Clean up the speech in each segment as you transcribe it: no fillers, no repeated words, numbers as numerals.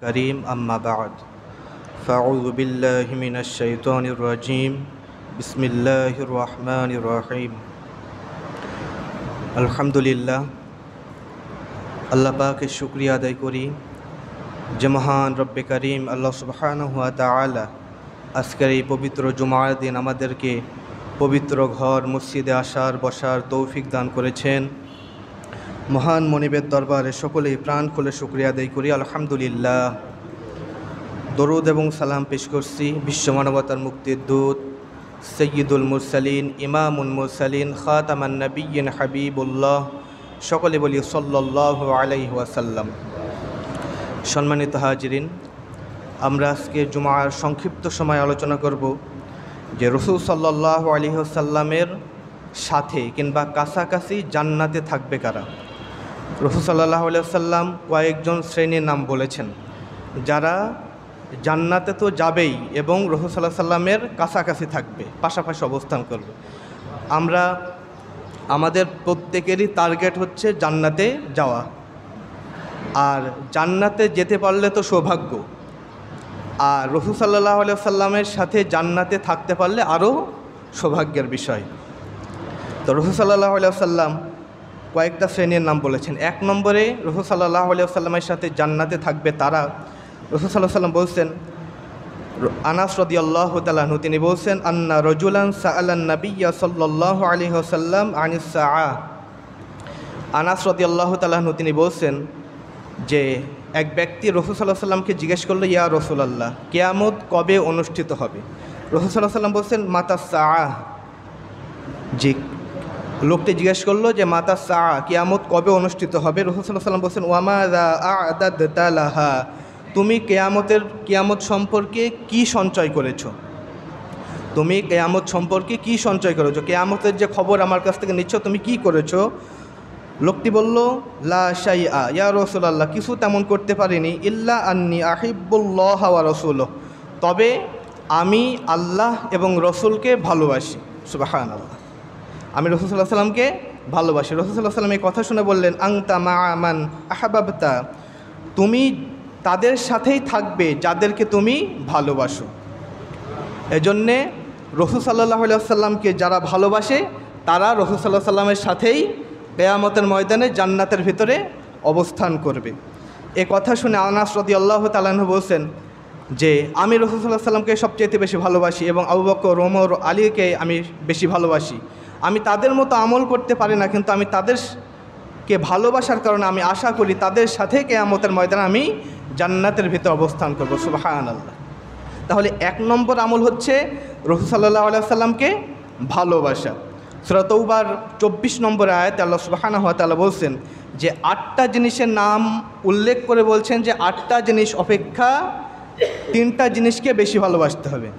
करीम अम्मा बाद फ़अऊज़ु बिल्लाहि मिनश शैतानिर रजीम बिस्मिल्लाहिर रहमानिर रहीम। अल्हम्दुलिल्लाह, अल्लाह पाकेर शुक्रिया आदाय करी जे महान रब्बे करीम अल्लाह सुब्हानाहु वा ताआला आजकेर এই পবিত্র জুমার দিন আমাদেরকে পবিত্র ঘর মসজিদে আসার বসার তৌফিক দান করেছেন। মহান মনিবের দরবারে সকলেই প্রাণ খুলে শুকরিয়া আদায় করি আলহামদুলিল্লাহ। দরুদ এবং সালাম পেশ করছি বিশ্ব মানবতার মুক্তির দূত সৈয়দুল মুরসালিন ইমামুল মুরসালিন খাতামান নবিয়্যিন হাবিবুল্লাহ, সকলে বলি সাল্লাল্লাহু আলাইহি ওয়াসাল্লাম। সম্মানিত হাজিরিন, আমরা আজকে জুমার সংক্ষিপ্ত সময় আলোচনা করব যে রাসূল সাল্লাল্লাহু আলাইহি ওয়াসাল্লামের সাথে কিংবা কাছাকাছি জান্নাতে থাকবে কারা। রাসূল সাল্লাল্লাহু আলাইহি ওয়াসাল্লাম কয়েকজন শ্রেণীর নাম বলেছেন যারা জান্নাতে তো যাবেই এবং রাসূল সাল্লাল্লাহু আলাইহি ওয়াসাল্লামের কাছাকাছি থাকবে, পাশাপাশি অবস্থান করবে। আমরা আমাদের প্রত্যেকেরই টার্গেট হচ্ছে জান্নাতে যাওয়া, আর জান্নাতে যেতে পারলে তো সৌভাগ্য, আর রাসূল সাল্লাল্লাহু আলাইহি ওয়াসাল্লামের সাথে জান্নাতে থাকতে পারলে আরও সৌভাগ্যের বিষয়। তো রাসূল সাল্লাল্লাহু আলাইহি ওয়াসাল্লাম কয়েকটা শ্রেণীর নাম বলেছেন। এক নম্বরে রাসূল সাল্লাল্লাহু আলাইহি ওয়াসাল্লামের সাথে জান্নাতে থাকবে তারা, রাসূল সাল্লাল্লাহু আলাইহি ওয়াসাল্লাম বলছেন, আনাস রাদিয়াল্লাহু তাআলা আনহু তিনি বলছেন, আন্না রাজুলান সাআলান নাবিয়্যা সাল্লাল্লাহু আলাইহি ওয়াসাল্লাম আনিস সাআ। আনাস রাদিয়াল্লাহু তাআলা আনহু তিনি বলছেন যে এক ব্যক্তি রাসূল সাল্লাল্লাহু আলাইহি ওয়াসাল্লামকে জিজ্ঞেস করলো, ইয়া রাসূলুল্লাহ, কিয়ামত কবে অনুষ্ঠিত হবে? রাসূল সাল্লাল্লাহু আলাইহি ওয়াসাল্লাম বলছেন, মাতা সাআ। যে লোকটি জিজ্ঞেস করলো যে মাতা সাআ, কিয়ামত কবে অনুষ্ঠিত হবে? রাসূল সাল্লাল্লাহু আলাইহি ওয়াসাল্লাম বলছেন, ওয়ামাযা আ'দাদতা লাহা, তুমি কিয়ামত সম্পর্কে কি সঞ্চয় করেছো? তুমি কিয়ামত সম্পর্কে কি সঞ্চয় করেছো? কিয়ামতের যে খবর আমার কাছ থেকে নিচ্ছ, তুমি কি করেছো? লোকটি বলল, লা শাইআ ইয়া রাসূলুল্লাহ, কিছু তেমন করতে পারিনি, ইল্লা আন্নী আহিব্বুল্লাহ ওয়া রাসূলুহু, তবে আমি আল্লাহ এবং রসুলকে ভালোবাসি। সুবহানাল্লাহ, আমি রাসূল সাল্লাল্লাহু আলাইহি ওয়াসাল্লামকে ভালোবাসি। রাসূল সাল্লাল্লাহু আলাইহি ওয়াসাল্লাম এই কথা শুনে বললেন, আনতা মা'a মান আহবাবতা, তুমি তাদের সাথেই থাকবে যাদেরকে তুমি ভালোবাসো। এজন্যে রাসূল সাল্লাল্লাহু আলাইহি ওয়াসাল্লামকে যারা ভালোবাসে তারা রাসূল সাল্লাল্লাহু আলাইহি ওয়াসাল্লামের সাথেই কিয়ামতের ময়দানে জান্নাতের ভিতরে অবস্থান করবে। এ কথা শুনে আনাস রাদিয়াল্লাহু তাআলা আনহু বলছেন যে আমি রাসূল সাল্লাল্লাহু আলাইহি ওয়াসাল্লামকে সবচেয়ে বেশি ভালোবাসি এবং আবু বকর, ওমর, আলীকে আমি বেশি ভালোবাসি। আমি তাদের মতো আমল করতে পারি না, কিন্তু আমি তাদেরকে ভালোবাসার কারণে আমি আশা করি তাদের সাথে কিয়ামতের ময়দানে আমি জান্নাতের ভিতরে অবস্থান করব। সুবহানাল্লাহ। তাহলে এক নম্বর আমল হচ্ছে রাসূল সাল্লাল্লাহু আলাইহি ওয়াসাল্লামকে ভালোবাসা। সূরা তাওবার 24 নম্বর আয়াতে আল্লাহ সুবহানাহু ওয়া তাআলা বলছেন যে 8টা জিনিসের নাম উল্লেখ করে বলছেন যে 8টা জিনিস অপেক্ষা 3টা জিনিসকে বেশি ভালোবাসতে হবে।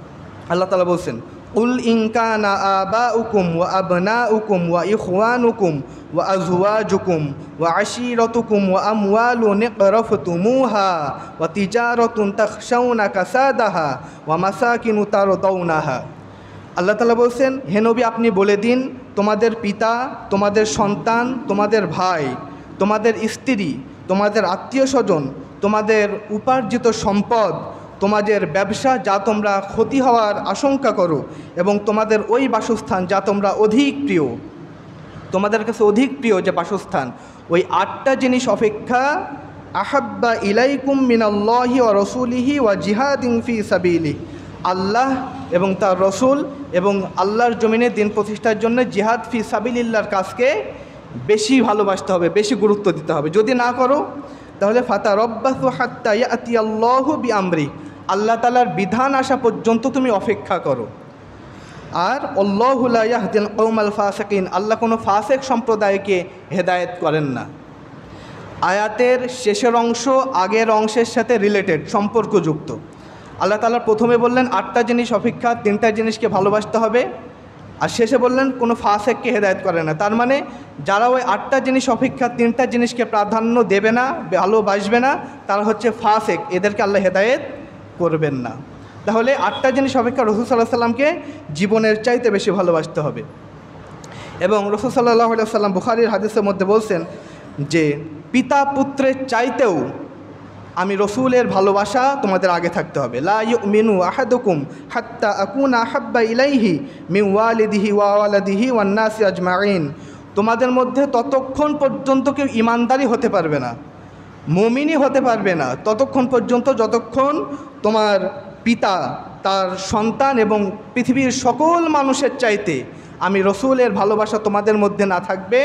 আল্লাহ তাআলা বলছেন, কুল ইন কানা আবাউকুম ওয়া আবনাউকুম ওয়া ইখওয়ানুকুম ওয়া আজওয়াজুকুম ওয়া আশীরাতুকুম ওয়া আমওয়ালুন ইকরাফতুমুহা ওয়া তিজারাতুন তাখশাউনা কাসাদাহা ওয়া মাসাকিনু তারদাউনাহা। আল্লাহ তাআলা বলছেন, হে নবী, আপনি বলে দিন, তোমাদের পিতা, তোমাদের সন্তান, তোমাদের ভাই, তোমাদের স্ত্রী, তোমাদের আত্মীয় স্বজন, তোমাদের উপার্জিত সম্পদ, তোমাদের ব্যবসা যা তোমরা ক্ষতি হওয়ার আশঙ্কা করো, এবং তোমাদের ওই বাসস্থান যা তোমরা অধিক প্রিয়, তোমাদের কাছে অধিক প্রিয় যে বাসস্থান, ওই 8টা জিনিস অপেক্ষা আহাব্বা ইলাইকুম মিনাল্লাহি ওয়া রাসূলিহি ওয়া জিহাদিন ফি সাবিলিহি, আল্লাহ এবং তার রসুল এবং আল্লাহর জমিনে দিন প্রতিষ্ঠার জন্য জিহাদ ফি সাবিলিল্লাহর কাজকে বেশি ভালোবাসতে হবে, বেশি গুরুত্ব দিতে হবে। যদি না করো তাহলে ফাতারাব্বাসু হাত্তা ইয়াতিয়াল্লাহু বিআমরি, আল্লাহ তাআলার বিধান আসা পর্যন্ত তুমি অপেক্ষা করো। আর আল্লাহু লা ইয়াহদিল কওমাল ফাসিকিন, আল্লাহ কোনো ফাসিক সম্প্রদায়কে হেদায়েত করেন না। আয়াতের শেষের অংশ আগের অংশের সাথে রিলেটেড, সম্পর্কযুক্ত। আল্লাহ তাআলা প্রথমে বললেন 8টা জিনিস অপেক্ষা 3টা জিনিসকে ভালোবাসতে হবে, আর শেষে বললেন কোনো ফাসিককে হেদায়েত করে না। তার মানে যারা ওই 8টা জিনিস অপেক্ষা 3টা জিনিসকে প্রাধান্য দেবে না, ভালোবাসবে না, তারা হচ্ছে ফাসিক, এদেরকে আল্লাহ হেদায়েত করবেন না। তাহলে 8টা জিনিস অপেক্ষা রাসূল সাল্লাল্লাহু আলাইহি ওয়াসাল্লামকে জীবনের চাইতে বেশি ভালোবাসতে হবে। এবং রাসূল সাল্লাল্লাহু আলাইহি ওয়াসাল্লাম বুখারীর হাদিসের মধ্যে বলছেন যে পিতা পুত্রের চাইতেও আমি রসুলের ভালোবাসা তোমাদের আগে থাকতে হবে। লা ইউমিনু আহাদুকুম হাত্তা আকুনা আহাব্বা ইলাইহি মিন ওয়ালিদিহি ওয়া ওয়ালাদিহি ওয়ান নাসি আজমাইন। তোমাদের মধ্যে ততক্ষণ পর্যন্ত কেউ ইমানদারি হতে পারবে না, মুমিনই হতে পারবে না ততক্ষণ পর্যন্ত যতক্ষণ তোমার পিতা, তার সন্তান এবং পৃথিবীর সকল মানুষের চাইতে আমি রসুলের ভালোবাসা তোমাদের মধ্যে না থাকবে,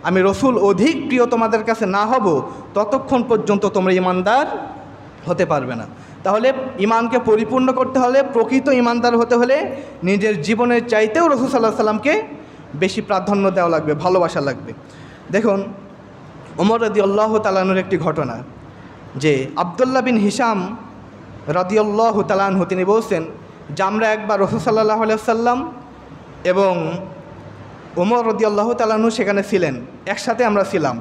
আমি রসুল অধিক প্রিয় তোমাদের কাছে না হব, ততক্ষণ পর্যন্ত তোমরা ইমানদার হতে পারবে না। তাহলে ইমানকে পরিপূর্ণ করতে হলে, প্রকৃত ইমানদার হতে হলে নিজের জীবনের চাইতেও রসুল সাল্লাল্লাহু আলাইহি সাল্লামকে বেশি প্রাধান্য দেওয়া লাগবে, ভালোবাসা লাগবে। দেখুন ওমর রাদিয়াল্লাহু তাআলা আনহুর একটি ঘটনা, যে আব্দুল্লাহ বিন হিশাম রাদিয়াল্লাহু তাআলা আনহু তিনি বলছেন যে আমরা একবার রসুল সাল্লাল্লাহু আলাইহি ওয়াসাল্লাম এবং ওমর রাদিয়াল্লাহু তাআলা আনহু সেখানে ছিলেন, একসাথে আমরা ছিলাম।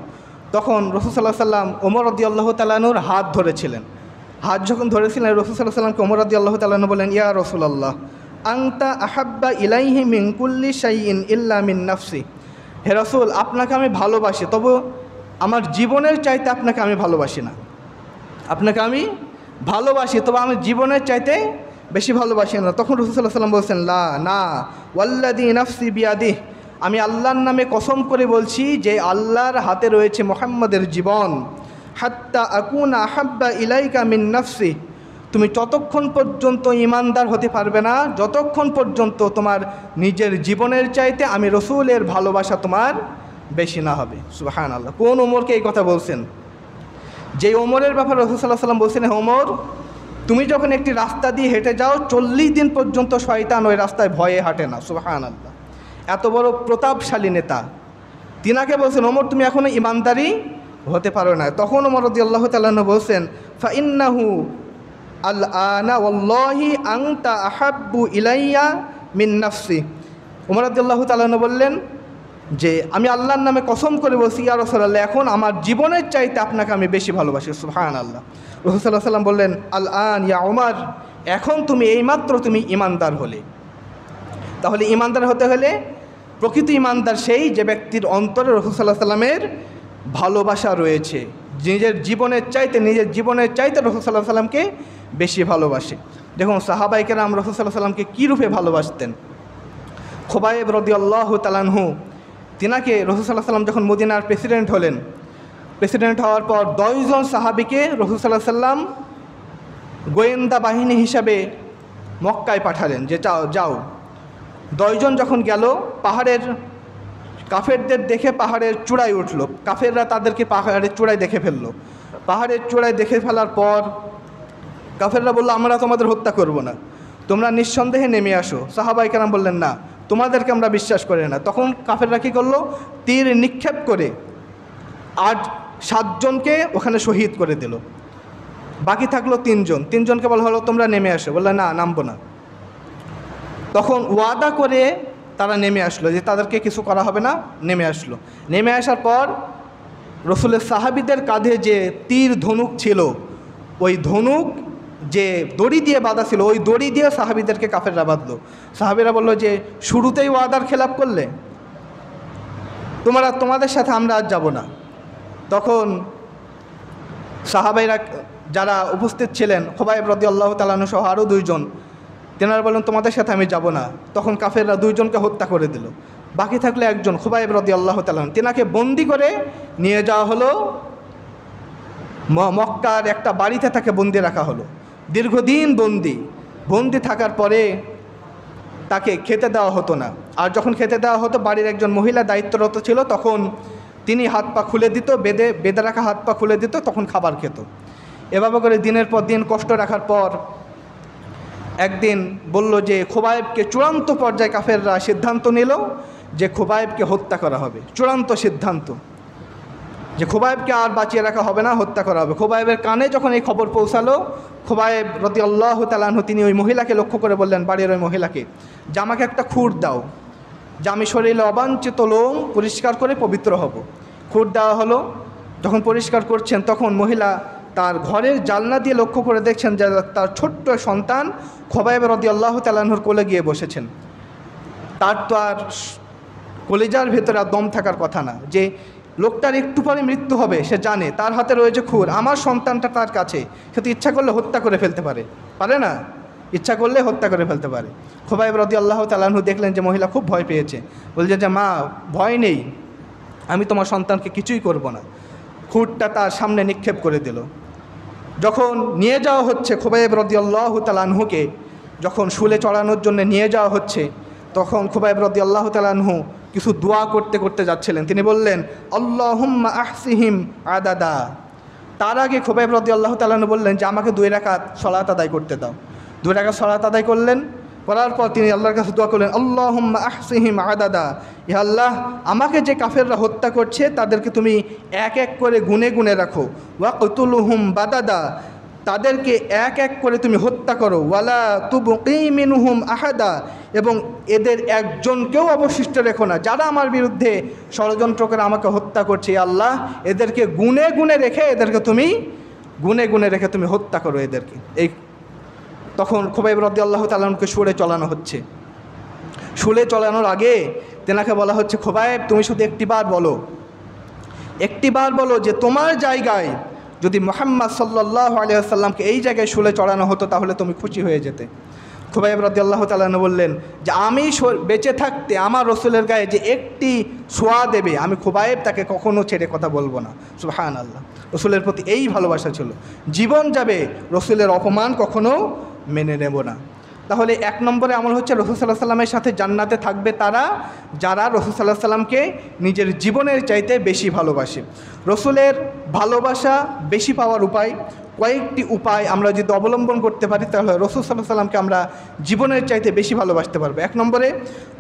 তখন রসুল সাল্লাল্লাহু আলাইহি ওয়াসাল্লাম ওমর রাদিয়াল্লাহু তাআলা আনহুর হাত ধরেছিলেন। হাত যখন ধরেছিলেন রসুল সাল্লাল্লাহু আলাইহি ওয়াসাল্লামকে ওমর রাদিয়াল্লাহু তাআলা আনহু বলেন, ইয়া রাসূলুল্লাহ আনতা আহাব্বা ইলাইহি মিন কুল্লি শাইইন ইল্লা মিন নাফসি। হে রাসূল, আপনাকে আমি ভালোবাসি, তবে আমার জীবনের চাইতে আপনাকে আমি ভালোবাসি না। আপনাকে আমি ভালোবাসি, তবে আমি জীবনের চাইতে বেশি ভালোবাসি না। তখন রাসূল সাল্লাল্লাহু আলাইহি ওয়াসাল্লাম বলছেন, লা না ওয়াল্লাযী নাফসি বিয়াদিহি, আমি আল্লাহর নামে কসম করে বলছি যে আল্লাহর হাতে রয়েছে মুহাম্মাদের জীবন, হাত্তা আকুনা আহাব্বা ইলাইকা মিন নাফসি, তুমি ততক্ষণ পর্যন্ত ইমানদার হতে পারবে না যতক্ষণ পর্যন্ত তোমার নিজের জীবনের চাইতে আমি রসুলের ভালোবাসা তোমার বেশি না হবে। সুবহানাল্লাহ। কোন ওমরকে এই কথা বলছেন? যে ওমরের ব্যাপারে রাসূল সাল্লাল্লাহু আলাইহি ওয়াসাল্লাম বলছেন, হে ওমর, তুমি যখন একটি রাস্তা দিয়ে হেঁটে যাও 40 দিন পর্যন্ত শয়তান ওই রাস্তায় ভয়ে হাঁটে না। সুবহানাল্লাহ। এত বড় প্রতাপশালী নেতা, তিনাকে বলছেন ওমর তুমি এখনও ইমানদারি হতে পারো না। তখন ওমর রাদিয়াল্লাহু তাআলা আনহু বলছেন, ফা ইন্নাহু আল আনা ওয়াল্লাহি আনতা আহাব্বু ইলাইয়া মিন নাফসি। ওমর রাদিয়াল্লাহু তাআলা আনহু বললেন যে আমি আল্লাহর নামে কসম করে বলছি, ইয়া রাসূলুল্লাহ, এখন আমার জীবনের চাইতে আপনাকে আমি বেশি ভালোবাসি। সুবহানাল্লাহ। রাসূল সাল্লাল্লাহু আলাইহি ওয়াসাল্লাম বললেন, আল আন ইয়া ওমর, এখন তুমি এইমাত্র তুমি ইমানদার হলে। তাহলে ইমানদার হতে হলে প্রকৃত ইমানদার সেই যে ব্যক্তির অন্তরে রাসূল সাল্লাল্লাহু আলাইহি ওয়াসাল্লামের ভালোবাসা রয়েছে, নিজের জীবনের চাইতে রাসূল সাল্লাল্লাহু আলাইহি ওয়াসাল্লামকে বেশি ভালোবাসে। দেখুন সাহাবায়ে কেরাম রাসূল সাল্লাল্লাহু আলাইহি ওয়াসাল্লামকে কী রূপে ভালোবাসতেন। খুবাইব রাদিয়াল্লাহু তাআলা আনহু, তিনাকে রাসূল সাল্লাল্লাহু আলাইহি ওয়াসাল্লাম যখন মদিনার প্রেসিডেন্ট হলেন, প্রেসিডেন্ট হওয়ার পর 10 জন সাহাবীকে রাসূল সাল্লাল্লাহু আলাইহি ওয়াসাল্লাম গোয়েন্দা বাহিনী হিসাবে মক্কায় পাঠালেন যে যাও। 10 জন যখন গেল, পাহাড়ের কাফেরদের দেখে পাহাড়ের চূড়ায় উঠল, কাফেররা তাদেরকে পাহাড়ের চূড়ায় দেখে ফেলল। পাহাড়ের চূড়ায় দেখে ফেলার পর কাফেররা বলল, আমরা তোমাদের হত্যা করব না, তোমরা নিঃসন্দেহে নেমে আসো। সাহাবায়ে কেরাম বললেন, না, তোমাদেরকে আমরা বিশ্বাস করি না। তখন কাফেররা কী করলো, তীর নিক্ষেপ করে 7 জনকে ওখানে শহীদ করে দিল। বাকি থাকলো 3 জন। 3 জনকে বলা হলো তোমরা নেমে আসো, বললে না, নামবো না। তখন ওয়াদা করে তারা নেমে আসলো যে তাদেরকে কিছু করা হবে না, নেমে আসলো। নেমে আসার পর রসুলের সাহাবীদের কাঁধে যে তীর ধনুক ছিল, ওই ধনুক যে দড়ি দিয়ে বাঁধা ছিল, ওই দড়ি দিয়ে সাহাবীদেরকে কাফেররা বাঁধলো। সাহাবীরা বললো যে শুরুতেই ওয়াদার খেলাপ করলে, তোমাদের সাথে আমরা আজ যাব না। তখন সাহাবাইরা যারা উপস্থিত ছিলেন, খুবাইব রাদিয়াল্লাহু তাআলা আনহু সহ আরও 2 জন, তেনারা বললেন তোমাদের সাথে আমি যাব না। তখন কাফেররা 2 জনকে হত্যা করে দিল। বাকি থাকলে 1 জন, খুবাইব রাদিয়াল্লাহু তাআলা আনহু, তেনাকে বন্দি করে নিয়ে যাওয়া হলো মক্কার একটা বাড়িতে, তাকে বন্দি রাখা হলো। দীর্ঘদিন বন্দি থাকার পরে তাকে খেতে দেওয়া হতো না। আর যখন খেতে দেওয়া হতো, বাড়ির একজন মহিলা দায়িত্বরত ছিল, তখন তিনি হাত পা খুলে দিত, বেঁধে রাখা হাত পা খুলে দিত, তখন খাবার খেত। এভাবে করে দিনের পর দিন কষ্ট রাখার পর একদিন বলল যে খুবাইবকে, চূড়ান্ত পর্যায়ে কাফেররা সিদ্ধান্ত নিল যে খুবাইবকে হত্যা করা হবে। চূড়ান্ত সিদ্ধান্ত যে খুবাইবকে আর বাঁচিয়ে রাখা হবে না, হত্যা করা হবে। খুবাইবের কানে যখন এই খবর পৌঁছালো, খুবাইব রাদিয়াল্লাহু তাআলা আনহু তিনি ওই মহিলাকে লক্ষ্য করে বললেন, বাড়ির ওই মহিলাকে, যে আমাকে একটা খুর দাও, যে আমি শরীরে অবাঞ্ছিত লোম পরিষ্কার করে পবিত্র হব। খুর দেওয়া হলো। যখন পরিষ্কার করছেন, তখন মহিলা তার ঘরের জানলা দিয়ে লক্ষ্য করে দেখছেন যে তার ছোট্ট সন্তান খুবাইব রাদিয়াল্লাহু তাআলা আনহুর কোলে গিয়ে বসেছেন। তার তো আর কলিজার ভেতরে আর দম থাকার কথা না যে লোকটার একটু পরে মৃত্যু হবে, সে জানে তার হাতে রয়েছে খুর, আমার সন্তানটা তার কাছে, সে তো ইচ্ছা করলে হত্যা করে ফেলতে পারে না? ইচ্ছা করলে হত্যা করে ফেলতে পারে। খুবাইব রাদিয়াল্লাহু তাআলা আনহু দেখলেন যে মহিলা খুব ভয় পেয়েছে, বলছে যে মা ভয় নেই, আমি তোমার সন্তানকে কিছুই করব না। খুরটা তার সামনে নিক্ষেপ করে দিল। যখন নিয়ে যাওয়া হচ্ছে খুবাইব রাদিয়াল্লাহু তাআলা আনহুকে, যখন শুলে চড়ানোর জন্য নিয়ে যাওয়া হচ্ছে, তখন খুবাইব রাদিয়াল্লাহু তাআলা আনহু কিছু দোয়া করতে করতে যাচ্ছিলেন। তিনি বললেন আল্লাহুম্মা আহসিহিম আদাদা। তার আগে খুবাইব রাদিয়াল্লাহু তাআলা আনহু বললেন যে আমাকে 2 রাকাত সালাত আদায় করতে দাও। 2 রাকাত সালাত আদায় করলেন। করার পর তিনি আল্লাহর কাছে দোয়া করলেন আল্লাহুম্মা আহসিহিম আদাদা, হে আল্লাহ আমাকে যে কাফেররা হত্যা করছে তাদেরকে তুমি এক এক করে গুনে গুনে রাখো। ওয়াকতুলুহুম বাদাদা, তাদেরকে এক এক করে তুমি হত্যা করো। ওয়ালা তুবকি মিনহুম আহাদা, এবং এদের একজনকেও অবশিষ্ট রেখো না। যারা আমার বিরুদ্ধে ষড়যন্ত্র করে আমাকে হত্যা করছে আল্লাহ, এদেরকে গুনে গুনে রেখে তুমি হত্যা করো এদেরকে। এই তখন খুবাইব রাদিয়াল্লাহু তাআলা আনহুকে শুলে চলানো হচ্ছে। শুলে চলানোর আগে তেনাকে বলা হচ্ছে খুবাইব তুমি শুধু একটিবার বলো যে তোমার জায়গায় যদি মুহাম্মদ সাল্লাল্লাহু আলাইহি ওয়াসাল্লামকে এই জায়গায় শুলে চড়ানো হতো তাহলে তুমি খুশি হয়ে যেতে। খুবাইব রাদিয়াল্লাহু তাআলা আনহু বললেন যে আমি বেঁচে থাকতে আমার রসুলের গায়ে যে একটি ছোঁয়া দেবে, আমি খুবাইব তাকে কখনো ছেড়ে কথা বলবো না। সুবহানাল্লাহ। রসুলের প্রতি এই ভালোবাসা ছিল, জীবন যাবে রসুলের অপমান কখনো মেনে নেব না। তাহলে 1 নম্বরে আমল হচ্ছে রাসূল সাল্লাল্লাহু আলাইহি ওয়াসাল্লামের সাথে জান্নাতে থাকবে তারা যারা রাসূল সাল্লাল্লাহু আলাইহি ওয়াসাল্লামকে নিজের জীবনের চাইতে বেশি ভালোবাসে। রসুলের ভালোবাসা বেশি পাওয়ার কয়েকটি উপায় আমরা যদি অবলম্বন করতে পারি তাহলে রাসূল সাল্লাল্লাহু আলাইহি ওয়াসাল্লামকে আমরা জীবনের চাইতে বেশি ভালোবাসতে পারবো। 1 নম্বরে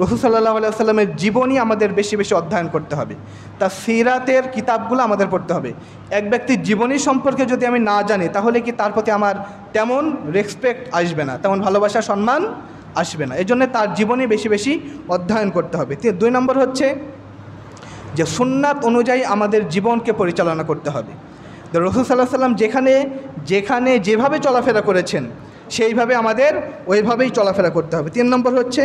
রাসূল সাল্লাল্লাহু আলাইহি ওয়াসাল্লামের জীবনী আমাদের বেশি বেশি অধ্যয়ন করতে হবে, তার সিরাতের কিতাবগুলো আমাদের পড়তে হবে। এক ব্যক্তির জীবনী সম্পর্কে যদি আমি না জানি তাহলে কি তার প্রতি আমার তেমন রেসপেক্ট আসবে না, তেমন ভালোবাসা সম্মান আসবে না। এই জন্য তার জীবনী বেশি বেশি অধ্যয়ন করতে হবে। 2 নম্বর হচ্ছে যে সুন্নাত অনুযায়ী আমাদের জীবনকে পরিচালনা করতে হবে। রাসূল সাল্লাল্লাহু আলাইহি ওয়াসাল্লাম যেখানে যেভাবে চলাফেরা করেছেন সেইভাবে আমাদের ওইভাবেই চলাফেরা করতে হবে। 3 নম্বর হচ্ছে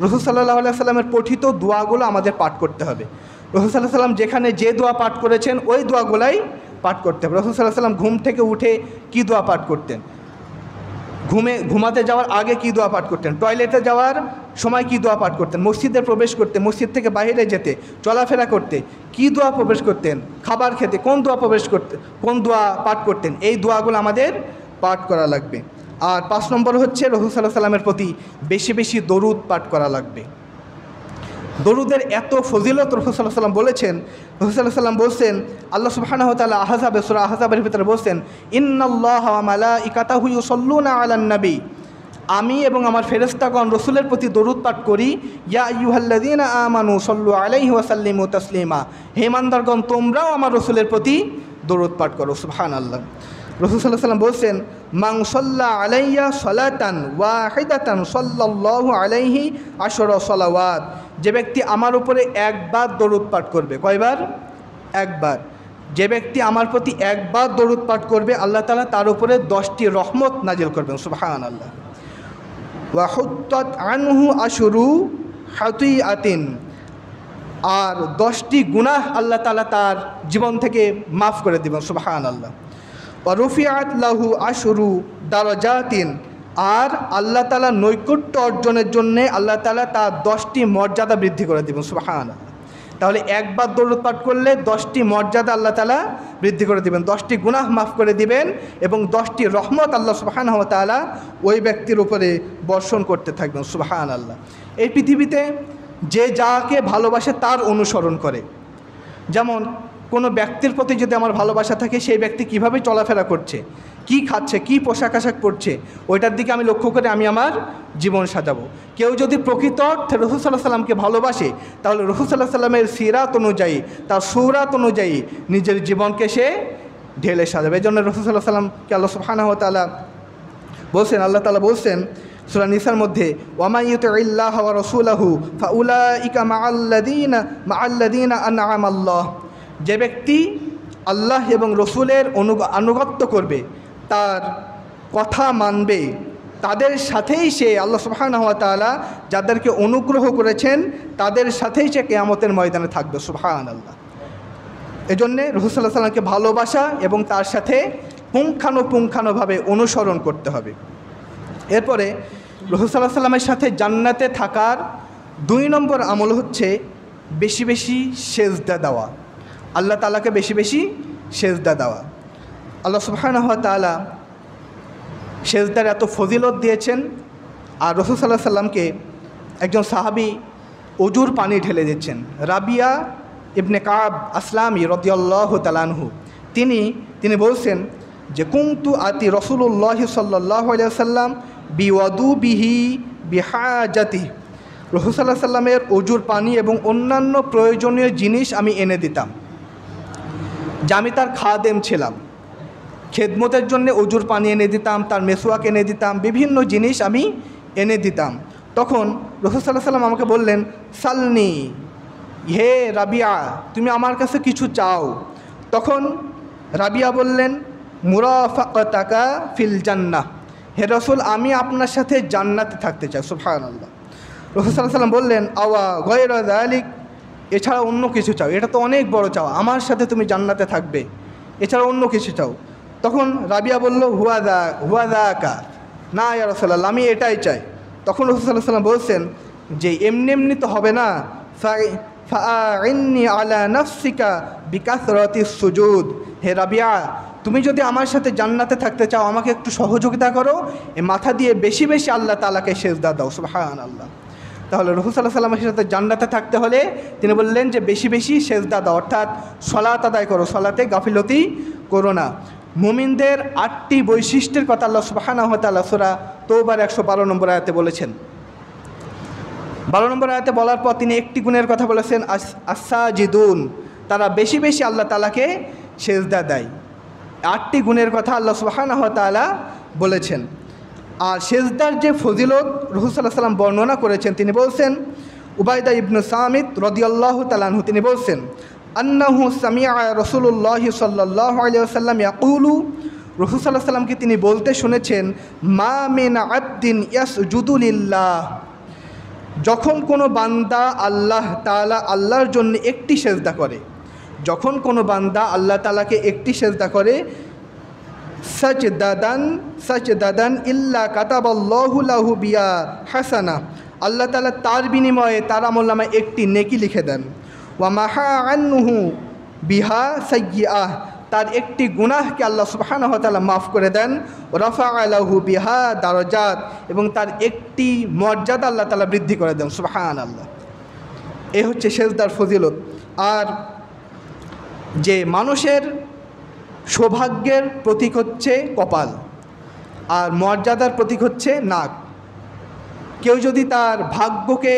রাসূল সাল্লাল্লাহু আলাইহি ওয়াসাল্লামের পঠিত দোয়াগুলো আমাদের পাঠ করতে হবে। রাসূল সাল্লাল্লাহু আলাইহি ওয়াসাল্লাম যেখানে যে দোয়া পাঠ করেছেন ওই দোয়াগুলাই পাঠ করতে হবে। রাসূল সাল্লাল্লাহু আলাইহি ওয়াসাল্লাম ঘুম থেকে উঠে কী দোয়া পাঠ করতেন, ঘুমাতে যাওয়ার আগে কী দোয়া পাঠ করতেন, টয়লেটে যাওয়ার সময় কী দোয়া পাঠ করতেন, মসজিদে প্রবেশ করতে, মসজিদ থেকে বাইরে যেতে, চলাফেরা করতে কী দোয়া প্রবেশ করতেন, খাবার খেতে কোন দোয়া পাঠ করতেন, এই দোয়াগুলো আমাদের পাঠ করা লাগবে। আর 5 নম্বর হচ্ছে রাসূল সাল্লাল্লাহু আলাইহি ওয়াসাল্লামের প্রতি বেশি বেশি দরুদ পাঠ করা লাগবে। দরুদের এত ফজিলত রাসূল সাল্লাল্লাহু আলাইহি ওয়াসাল্লাম বলেছেন। রাসূল সাল্লাল্লাহু আলাইহি ওয়াসাল্লাম বলছেন, আল্লাহ সুবহানাহু ওয়া তাআলা সূরা আহজাবের ভিতরে বলছেন ইন্নাল্লাহা ওয়া মালাইকাতাহু ইউসাল্লুনা আলান নবী, আমি এবং আমার ফেরেশতাগণ রসুলের প্রতি দরুদ পাঠ করি। ইয়া আইয়ুহাল্লাযীনা আমানু সাল্লু আলাইহি ওয়া সাল্লিমু তাসলিমা, হে ইমানদারগণ তোমরাও আমার রসুলের প্রতি দরুদ পাঠ করো। সুবহানাল্লাহ। রাসূল সাল্লাল্লাহু আলাইহি ওয়াসাল্লাম বলছেন মান সাল্লা আলাইয়া সালাতান ওয়াহিদাতান সাল্লাল্লাহু আলাইহি আশরা সালাওয়াত, যে ব্যক্তি আমার উপরে একবার দরুদ পাঠ করবে, কয়বার? একবার। যে ব্যক্তি আমার প্রতি একবার দরুদ পাঠ করবে আল্লাহ তাআলা তার উপরে 10টি রহমত নাজিল করবেন। সুবহানাল্লাহ। ওয়া হুত্তাত আনহু আশরু খাতিআতিন, আর 10টি গুনাহ আল্লাহ তাআলা তার জীবন থেকে মাফ করে দিবেন। সুবহানাল্লাহ। ওয়া রুফিআত লাহু আশরু দারাজাতিন, আর আল্লাহ তাআলা নৈকট্য অর্জনের জন্যে আল্লাহ তাআলা তার 10টি মর্যাদা বৃদ্ধি করে দেবেন। সুবহানাল্লাহ। তাহলে একবার দরুদ পাঠ করলে 10টি মর্যাদা আল্লাহ তাআলা বৃদ্ধি করে দিবেন, 10টি গুনাহ মাফ করে দিবেন এবং 10টি রহমত আল্লাহ সুবহানাহু ওয়া তাআলা ওই ব্যক্তির উপরে বর্ষণ করতে থাকবেন। সুবহানাল্লাহ। এই পৃথিবীতে যে যাকে ভালোবাসে তার অনুসরণ করে। যেমন কোনো ব্যক্তির প্রতি যদি আমার ভালোবাসা থাকে, সেই ব্যক্তি কিভাবে চলাফেরা করছে, কি খাচ্ছে, কি পোশাক আশাক পরছে, ওইটার দিকে আমি লক্ষ্য করে আমি আমার জীবন সাজাবো। কেউ যদি প্রকৃত অর্থে রাসূল সাল্লাল্লাহু আলাইহি ওয়াসাল্লামকে ভালোবাসে তাহলে রাসূল সাল্লাল্লাহু আলাইহি ওয়াসাল্লামের সিরাত অনুযায়ী, তার সূরাত অনুযায়ী নিজের জীবনকে সে ঢেলে সাজাবে। এই জন্য রাসূল সাল্লাল্লাহু আলাইহি ওয়াসাল্লামকে আল্লাহ সুবহানাহু ওয়া তাআলা বলছেন, আল্লাহ তাআলা বলছেন সূরা নিসার মধ্যে ওয়া মান ইউতিইল্লাহ ওয়া রাসূলাহু ফাউলাইকা মাআল্লাযীনা আনআমা আল্লাহ, যে ব্যক্তি আল্লাহ এবং রসুলের আনুগত্য করবে, তার কথা মানবে, তাদের সাথেই সে আল্লাহ সুবহানাহু ওয়া তাআলা যাদেরকে অনুগ্রহ করেছেন তাদের সাথেই সে কিয়ামতের ময়দানে থাকবে। সুবহানাল্লাহ। এজন্যে রাসূল সাল্লাল্লাহু আলাইহি সাল্লামকে ভালোবাসা এবং তার সাথে পুঙ্খানুপুঙ্খানুভাবে অনুসরণ করতে হবে। এরপরে রাসূল সাল্লাল্লাহু আলাইহি সাল্লামের সাথে জান্নাতে থাকার 2 নম্বর আমল হচ্ছে বেশি বেশি সেজদা দেওয়া, আল্লাহ তাআলাকে বেশি বেশি সেজদা দেওয়া। আল্লাহ সুবহানাহু ওয়া তাআলা সেজদার এত ফজিলত দিয়েছেন, আর রাসূল সাল্লাল্লাহু আলাইহি সাল্লামকে একজন সাহাবী অজুর পানি ঢেলে দিচ্ছেন। রাবিয়া ইবনে কাব আসলামী রাদিয়াল্লাহু তাআলা আনহু তিনি বলছেন যে কুনতু আতি রাসূলুল্লাহি সাল্লাল্লাহু আলাইহি ওয়াসাল্লাম বিওয়াদুবিহি বিহাজাতিহি, রাসূল সাল্লাল্লাহু আলাইহি সাল্লামের অজুর পানি এবং অন্যান্য প্রয়োজনীয় জিনিস আমি এনে দিতাম, যে আমি তার খাদেম ছিলাম, খেদমতের জন্য অজুর পানি এনে দিতাম, তার মেসওয়াক এনে দিতাম, বিভিন্ন জিনিস আমি এনে দিতাম। তখন রাসূল সাল্লাল্লাহু আলাইহি সাল্লাম আমাকে বললেন, সালনি, হে রাবিয়া তুমি আমার কাছে কিছু চাও। তখন রাবিয়া বললেন, মুরাফাকাতাকা ফিল জান্নাহ, হে রাসূল আমি আপনার সাথে জান্নাতে থাকতে চাই। সুবহানাল্লাহ। রাসূল সাল্লাল্লাহু আলাইহি সাল্লাম বললেন, আওয়া গায়রা যালিক, এছাড়া অন্য কিছু চাও, এটা তো অনেক বড় চাও, আমার সাথে তুমি জান্নাতে থাকবে, এছাড়া অন্য কিছু চাও। তখন রাবিয়া বলল, হুয়াদাকা, না ইয়া রাসূলুল্লাহ আমি এটাই চাই। তখন রাসূল সাল্লাল্লাহু আলাইহি সাল্লাম বলছেন যে এমনি এমনি তো হবে না, ফাআইন্নি আলা নাফসিকা বিকাসরাতিস সুজুদ, হে রাবিয়া তুমি যদি আমার সাথে জান্নাতে থাকতে চাও আমাকে একটু সহযোগিতা করো, এ মাথা দিয়ে বেশি বেশি আল্লাহ তাআলাকে সেজদা দাও। সুবহানাল্লাহ। তাহলে রাসূল সাল্লাল্লাহু আলাইহি সাল্লামের সাথে জান্নাতে থাকতে হলে তিনি বললেন যে বেশি বেশি সেজদা দাও, অর্থাৎ সালাত আদায় করো, সালাতে গাফিলতি করো না। মুমিনদের 8টি বৈশিষ্ট্যের কথা আল্লাহ সুবহানাহু ওয়া তাআলা সূরা তাওবার 112 নম্বর আয়াতে বলেছেন। 12 নম্বর আয়াতে বলার পর তিনি একটি গুণের কথা বলেছেন, আস-সাজিদুন, তারা বেশি বেশি আল্লাহ তাআলাকে সেজদা দেয়। 8টি গুণের কথা আল্লাহ সুবহানাহু ওয়া তাআলা বলেছেন। আর সেজদার যে ফজিলত রাসূল সাল্লাল্লাহু আলাইহি সাল্লাম বর্ণনা করেছেন, তিনি বলছেন, উবাইদা ইবনে সামিত রাদিয়াল্লাহু তাআলা আনহু তিনি বলছেন, আন্নাহু সামিআ রাসূলুল্লাহি সাল্লাল্লাহু আলাইহি ওয়াসাল্লাম ইয়াকুলু, রাসূল সাল্লাল্লাহু আলাইহি সাল্লামকে তিনি বলতে শুনেছেন, মা মিন আবদিন ইয়াসজুদু লিল্লাহ, যখন কোনো বান্দা আল্লাহ তাআলা আল্লাহর জন্য একটি সেজদা করে, যখন কোনো বান্দা আল্লাহ তাআলাকে একটি সেজদা করে, সাজদাদান ইল্লা কাতাবাল্লাহু লাহু বিয়া হাসানা, আল্লাহ তাআলা তার বিনিময়ে তার আমলনামায় একটি নেকি লিখে দেন। ওয়া মাহা আনহু বিহা সাইয়্যাহ, তার একটি গুনাহকে আল্লাহ সুবহানাহু ওয়া তাআলা মাফ করে দেন। রাফাআ লাহু বিহা দারাজাত, এবং তার একটি মর্যাদা আল্লাহ তাআলা বৃদ্ধি করে দেন। সুবহানাল্লাহ। এ হচ্ছে সেজদার ফজিলত। আর যে মানুষের সৌভাগ্যের প্রতীক হচ্ছে কপাল, আর মর্যাদার প্রতীক হচ্ছে নাক। কেউ যদি তার ভাগ্যকে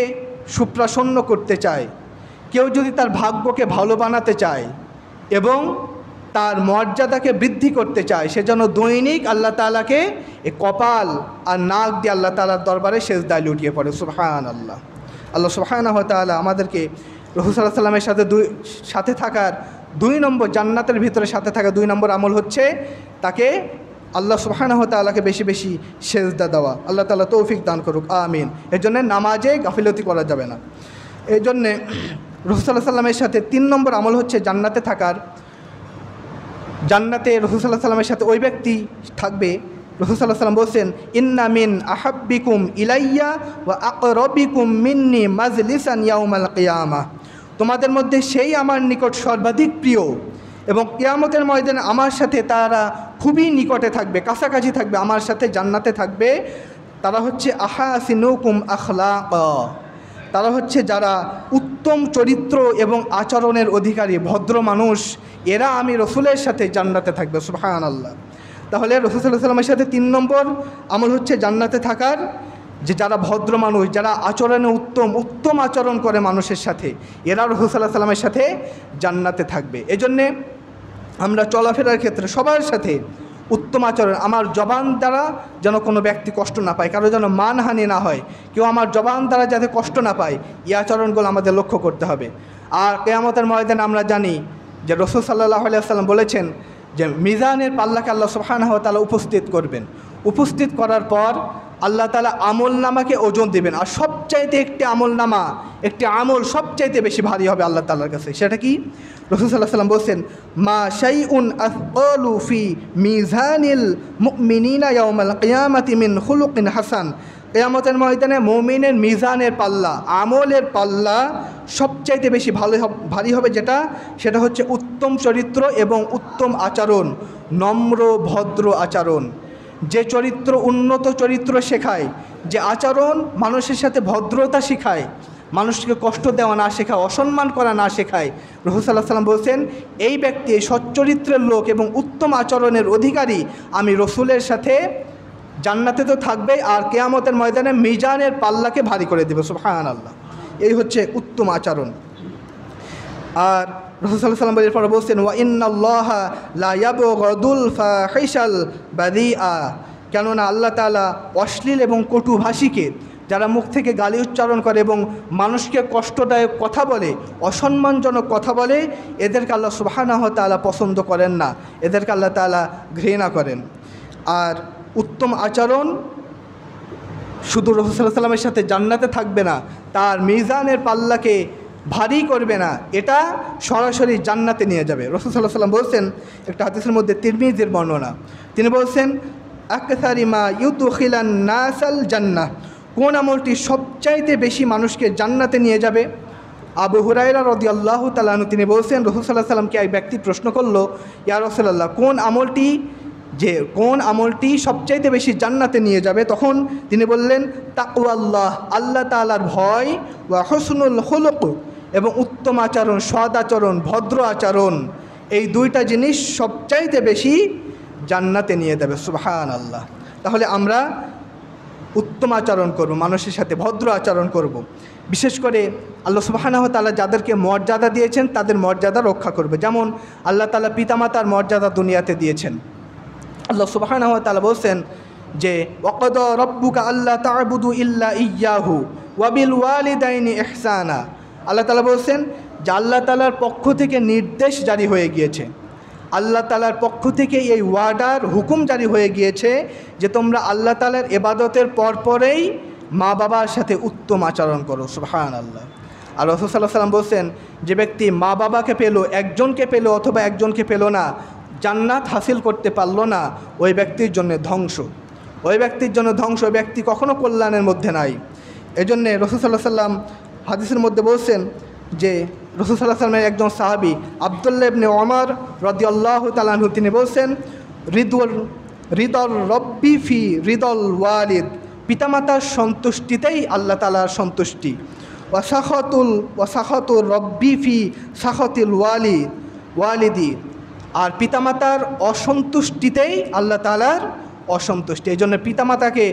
সুপ্রাসন্ন করতে চায়, কেউ যদি তার ভাগ্যকে ভালো বানাতে চায় এবং তার মর্যাদাকে বৃদ্ধি করতে চায়, সেজন্য দৈনিক আল্লাহ তাআলাকে এই কপাল আর নাক দিয়ে আল্লাহ তাআলার দরবারে সেজদায় লুটিয়ে পড়ে। সুবহানাল্লাহ। আল্লাহ সুবহানাহু ওয়া তাআলা আমাদেরকে রাসূল সাল্লাল্লাহু আলাইহি সাল্লামের সাথে থাকার 2 নম্বর, জান্নাতের ভিতরে সাথে থাকা 2 নম্বর আমল হচ্ছে তাকে আল্লাহ সুবহানাহু ওয়া তাআলাকে বেশি বেশি সেজদা দেওয়া। আল্লাহ তাআলা তৌফিক দান করুক, আমিন। এর জন্য নামাজে গাফিলতি করা যাবে না। এই জন্যে রাসূল সাল্লাল্লাহু আলাইহি সাল্লামের সাথে 3 নম্বর আমল হচ্ছে জান্নাতে থাকার। জান্নাতে রাসূল সাল্লাল্লাহু আলাইহি সাল্লামের সাথে ওই ব্যক্তি থাকবে, রাসূল সাল্লাল্লাহু আলাইহি সাল্লাম বলছেন, ইন্না মিন আহাব্বিকুম ইলাইয়া ওয়া আকরাবিকুম মিন্নি মাজলিসান ইয়াউমাল কিয়ামাহ, তোমাদের মধ্যে সেই আমার নিকট সর্বাধিক প্রিয় এবং কিয়ামতের ময়দানে আমার সাথে তারা খুবই নিকটে থাকবে, কাছাকাছি থাকবে, আমার সাথে জান্নাতে থাকবে। তারা হচ্ছে আহাসিনুকুম আখলাকা, তারা হচ্ছে যারা উত্তম চরিত্র এবং আচরণের অধিকারী, ভদ্র মানুষ, এরা আমি রসুলের সাথে জান্নাতে থাকবে। সুবহানাল্লাহ। তাহলে রাসূল সাল্লাল্লাহু আলাইহি সাল্লামের সাথে 3 নম্বর আমল হচ্ছে জান্নাতে থাকার, যে যারা ভদ্র মানুষ, যারা আচরণে উত্তম আচরণ করে মানুষের সাথে, এরা রাসূল সাল্লাল্লাহু আলাইহি সাল্লামের সাথে জান্নাতে থাকবে। এজন্যে আমরা চলাফেরার ক্ষেত্রে সবার সাথে উত্তম আচরণ, আমার জবান দ্বারা যেন কোনো ব্যক্তি কষ্ট না পায়, কারো যেন মানহানি না হয়, কেউ আমার জবান দ্বারা যাতে কষ্ট না পায়, এই আচরণগুলো আমাদের লক্ষ্য করতে হবে। আর কিয়ামতের ময়দানে আমরা জানি যে রাসূল সাল্লাল্লাহু আলাইহি ওয়াসাল্লাম বলেছেন যে মিজানের পাল্লাকে আল্লাহ সুবহানাহু ওয়া তাআলা উপস্থিত করবেন। উপস্থিত করার পর আল্লাহ তাআলা আমল নামাকে ওজন দেবেন, আর সব সবচাইতে একটি আমলনামা, একটি আমল সবচাইতে বেশি ভারী হবে আল্লাহ তাআলার কাছে। সেটা কি? রাসূল সাল্লাল্লাহু আলাইহি ওয়াসাল্লাম বলছেন, মা শাইউন আথকালু ফি মিজানিল মুমিনিনা ইয়াউমাল কিয়ামাতি মিন খুলুকিন হাসান। কিয়ামতের ময়দানে মুমিনের মিজানের পাল্লা, আমলের পাল্লা সবচাইতে বেশি ভারী হবে সেটা হচ্ছে উত্তম চরিত্র এবং উত্তম আচরণ, নম্র ভদ্র আচরণ। যে চরিত্র উন্নত চরিত্র শেখায়, যে আচরণ মানুষের সাথে ভদ্রতা শেখায়, মানুষকে কষ্ট দেওয়া না শেখায়, অসম্মান করা না শেখায়, রাসূল সাল্লাল্লাহু আলাইহি ওয়াসাল্লাম বলছেন এই ব্যক্তি সচ্চরিত্রের লোক এবং উত্তম আচরণের অধিকারী, আমি রসুলের সাথে জান্নাতে তো থাকবেই, আর কিয়ামতের ময়দানে মিজানের পাল্লাকে ভারী করে দেবে। সুবহানাল্লাহ। এই হচ্ছে উত্তম আচরণ। আর রাসূল সাল্লাল্লাহু আলাইহি ওয়াসাল্লাম এরপর বলছেন, ওয়া ইন্নাল্লাহা লা ইয়াবগাদুল ফাহিশাল বাদিআ, কেননা আল্লাহ তাআলা অশ্লীল এবং কটুভাষীকে, যারা মুখ থেকে গালি উচ্চারণ করে এবং মানুষকে কষ্টদায়ক কথা বলে, অসম্মানজনক কথা বলে, এদেরকে আল্লাহ সুবহানাহু ওয়া তাআলা পছন্দ করেন না, এদেরকে আল্লাহ তাআলা ঘৃণা করেন। আর উত্তম আচরণ শুধু রাসূল সাল্লাল্লাহু আলাইহি ওয়াসাল্লামের সাথে জান্নাতে থাকবে না, তার মিজানের পাল্লাকে ভারী করবে না, এটা সরাসরি জান্নাতে নিয়ে যাবে। রাসূল সাল্লাল্লাহু আলাইহি ওয়াসাল্লাম বলছেন একটা হাদিসের মধ্যে, তিরমিজির বর্ণনা, তিনি বলছেন আকসারি মা ইউদখিলান নাসাল জান্নাহ, কোন আমলটি সবচাইতে বেশি মানুষকে জান্নাতে নিয়ে যাবে? আবু হুরায়রা রাদিয়াল্লাহু তাআলা আনহু তিনি বলছেন, রাসূল সাল্লাল্লাহু আলাইহি ওয়াসাল্লামকে এক ব্যক্তি প্রশ্ন করলো, ইয়া রাসূলুল্লাহ, কোন আমলটি সবচাইতে বেশি জান্নাতে নিয়ে যাবে? তখন তিনি বললেন, তাকওয়াল্লাহ, আল্লাহ তাআলার ভয়, ওয়া হুসনুল খুলুক, এবং উত্তম আচরণ, সৎ আচরণ, ভদ্র আচরণ, এই দুইটা জিনিস সবচাইতে বেশি জান্নাতে নিয়ে যাবে। সুবহানাল্লাহ। তাহলে আমরা উত্তম আচরণ করব, মানুষের সাথে ভদ্র আচরণ করব। বিশেষ করে আল্লাহ সুবহানাহু ওয়া তাআলা যাদেরকে মর্যাদা দিয়েছেন তাদের মর্যাদা রক্ষা করবে। যেমন আল্লাহ তাআলা পিতামাতার মর্যাদা দুনিয়াতে দিয়েছেন। আল্লাহ সুবহানাহু ওয়া তাআলা বলছেন যে, ওয়াকাদা রাব্বুকা আল্লা তা'বুদু ইল্লা ইয়্যাহু ওয়া বিল ওয়ালিদাইনি ইহসানা। আল্লাহ তাআলা বলছেন যে আল্লাহ তাআলার পক্ষ থেকে নির্দেশ জারি হয়ে গিয়েছে, আল্লাহ তাআলার পক্ষ থেকে এই ওয়ার্ডার হুকুম জারি হয়ে গিয়েছে যে তোমরা আল্লাহ তাআলার ইবাদতের পরপরেই মা বাবার সাথে উত্তম আচরণ করো। সুবহানাল্লাহ। আর রাসূল সাল্লাল্লাহু আলাইহি ওয়াসাল্লাম বলছেন, যে ব্যক্তি মা বাবাকে পেল, একজনকে পেল অথবা একজনকে পেল না, জান্নাত হাসিল করতে পারলো না, ওই ব্যক্তির জন্য ধ্বংস, ওই ব্যক্তির জন্য ধ্বংস, ওই ব্যক্তি কখনো কল্যাণের মধ্যে নাই। এজন্যে রাসূল সাল্লাল্লাহু আলাইহি ওয়াসাল্লাম হাদিসের মধ্যে বলছেন যে, রাসূল সাল্লাল্লাহু আলাইহি ওয়াসাল্লামের একজন সাহাবী আব্দুল্লাহ ইবনে ওমর রাদিয়াল্লাহু তাআলা আনহু তিনি বলছেন, রিদল রব্বি ফি রিদল ওয়ালিদ, পিতামাতার সন্তুষ্টিতেই আল্লাহ তাআলার সন্তুষ্টি, ওয়াসাখাতুর রব্বি ফি সাখাতিল ওয়ালিদি, আর পিতামাতার অসন্তুষ্টিতেই আল্লাহ তাআলার অসন্তুষ্টি। এই জন্য পিতামাতাকে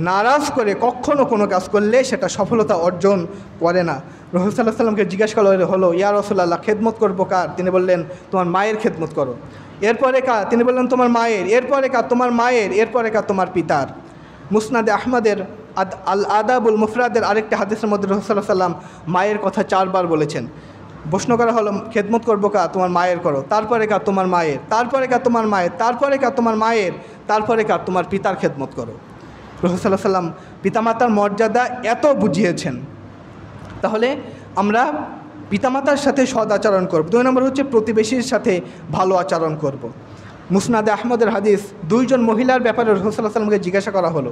নারাজ করে কখনো কোনো কাজ করলে সেটা সফলতা অর্জন করে না। রাসূল সাল্লাল্লাহু আলাইহি ওয়াসাল্লামকে জিজ্ঞাসা করা হলো, ইয়া রাসূলুল্লাহ, খেদমত করবো কার? তিনি বললেন, তোমার মায়ের খেদমত করো। এরপরে কার? তিনি বললেন, তোমার মায়ের। এরপরে কার? তোমার মায়ের। এরপরে কার? তোমার পিতার। মুসনাদে আহমদের আল আদাবুল মুফরাদের আরেকটা হাদিসের মধ্যে রাসূল সাল্লাল্লাহু আলাইহি ওয়াসাল্লাম মায়ের কথা 4 বার বলেছেন। প্রশ্ন করা হলো, খেদমত করবো কার? তোমার মায়ের করো। তারপরে কার? তোমার মায়ের। তারপরে কার? তোমার মায়ের। তারপরে কার? তোমার মায়ের। তারপরে কার? তোমার পিতার খেদমত করো। রাসূল সাল্লাল্লাহু আলাইহি ওয়াসাল্লাম পিতামাতার মর্যাদা এত বুঝিয়েছেন। তাহলে আমরা পিতামাতার সাথে সদ আচরণ করব। 2 নম্বর হচ্ছে প্রতিবেশীর সাথে ভালো আচরণ করব। মুসনাদে আহমদের হাদিস, 2 জন মহিলার ব্যাপারে রাসূল সাল্লাল্লাহু আলাইহি ওয়াসাল্লামকে জিজ্ঞাসা করা হলো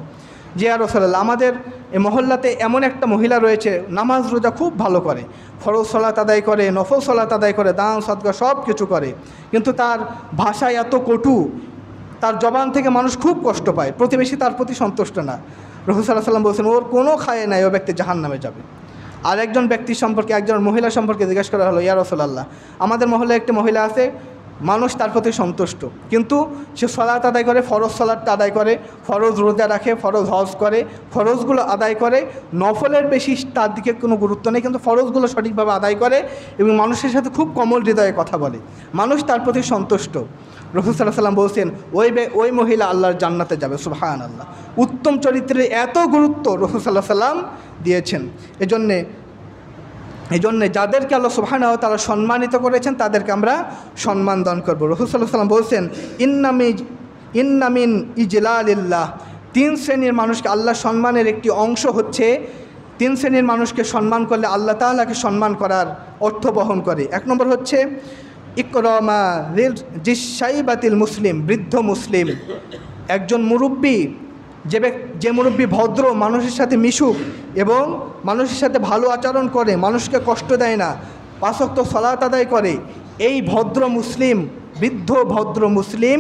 যে, ইয়া রাসূলুল্লাহ, আমাদের এই মহল্লাতে এমন একটা মহিলা রয়েছে, নামাজ রোজা খুব ভালো করে, ফরজ সালাত আদায় করে, নফল সালাত আদায় করে, দান সদকা সব কিছু করে, কিন্তু তার ভাষায় এত কটু, তার জবান থেকে মানুষ খুব কষ্ট পায়, প্রতিবেশী তার প্রতি সন্তুষ্ট না। রাসূল সাল্লাল্লাহু আলাইহি ওয়াসাল্লাম বলছেন, ওর কোনো খায়ে নাই, ও ব্যক্তি জাহান্নামে যাবে। আর একজন ব্যক্তির সম্পর্কে, একজন মহিলা সম্পর্কে জিজ্ঞাসা করা হলো, ইয়া রাসূলুল্লাহ, আমাদের মহল্লায় একটি মহিলা আছে, মানুষ তার প্রতি সন্তুষ্ট, কিন্তু সে সালাত আদায় করে, ফরজ সালাতটা আদায় করে, ফরজ রোজা রাখে, ফরজ হজ করে, ফরজগুলো আদায় করে, নফলের বেশি তার দিকে কোনো গুরুত্ব নেই, কিন্তু ফরজগুলো সঠিকভাবে আদায় করে এবং মানুষের সাথে খুব কোমল হৃদয়ে কথা বলে, মানুষ তার প্রতি সন্তুষ্ট। রাসূল সাল্লাল্লাহু আলাইহি ওয়াসাল্লাম বলছেন, ওই মহিলা আল্লাহর জান্নাতে যাবে। সুবহানাল্লাহ। উত্তম চরিত্রের এত গুরুত্ব রাসূল সাল্লাল্লাহু আলাইহি ওয়াসাল্লাম দিয়েছেন। এজন্যে যাদেরকে আল্লাহ সুবহানাহু ওয়া তাআলা সম্মানিত করেছেন তাদেরকে আমরা সম্মান দান করব। রাসূল সাল্লাল্লাহু আলাইহি ওয়াসাল্লাম বলছেন, ইন্না মিন ইজলালিল্লাহ, 3 শ্রেণীর মানুষকে আল্লাহ সম্মানের একটি অংশ হচ্ছে তিন শ্রেণীর মানুষকে সম্মান করলে আল্লাহ তাআলাকে সম্মান করার অর্থ বহন করে। এক নম্বর হচ্ছে ইকরামা জিসাইবাতিল মুসলিম, বৃদ্ধ মুসলিম। একজন মুরব্বী, যে মুরব্বী ভদ্র, মানুষের সাথে মিশুক এবং মানুষের সাথে ভালো আচরণ করে, মানুষকে কষ্ট দেয় না, 5 ওয়াক্ত সালাত আদায় করে, এই ভদ্র মুসলিম, বৃদ্ধ ভদ্র মুসলিম,